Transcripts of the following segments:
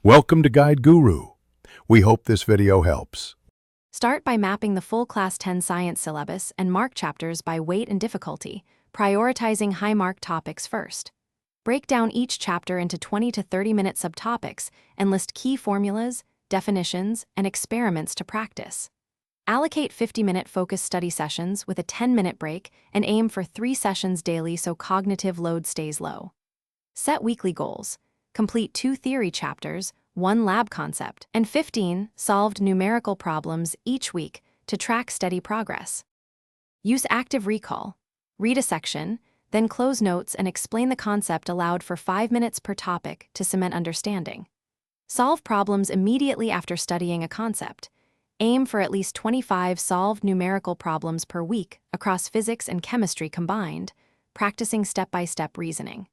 Welcome to Guide Guru. We hope this video helps. Start by mapping the full Class 10 science syllabus and mark chapters by weight and difficulty, prioritizing high-mark topics first. Break down each chapter into 20 to 30-minute subtopics and list key formulas, definitions, and experiments to practice. Allocate 50-minute focused study sessions with a 10-minute break and aim for 3 sessions daily so cognitive load stays low. Set weekly goals. Complete 2 theory chapters, 1 lab concept, and 15 solved numerical problems each week to track steady progress. Use active recall. Read a section, then close notes and explain the concept aloud for 5 minutes per topic to cement understanding. Solve problems immediately after studying a concept. Aim for at least 25 solved numerical problems per week across physics and chemistry combined, practicing step-by-step reasoning.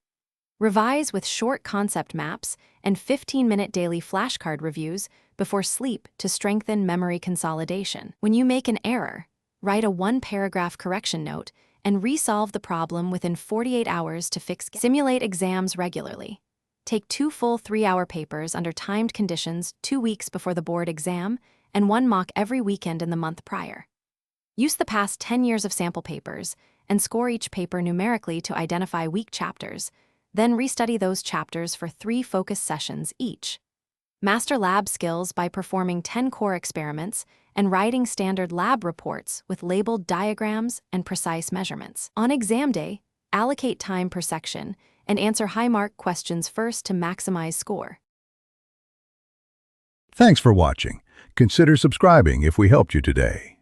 Revise with short concept maps and 15-minute daily flashcard reviews before sleep to strengthen memory consolidation. When you make an error, write a 1-paragraph correction note and resolve the problem within 48 hours to fix. Simulate exams regularly. Take 2 full 3-hour papers under timed conditions 2 weeks before the board exam and 1 mock every weekend in the month prior. Use the past 10 years of sample papers and score each paper numerically to identify weak chapters. Then restudy those chapters for 3 focus sessions each. Master lab skills by performing 10 core experiments and writing standard lab reports with labeled diagrams and precise measurements. On exam day, allocate time per section and answer high-mark questions first to maximize score. Thanks for watching. Consider subscribing if we helped you today.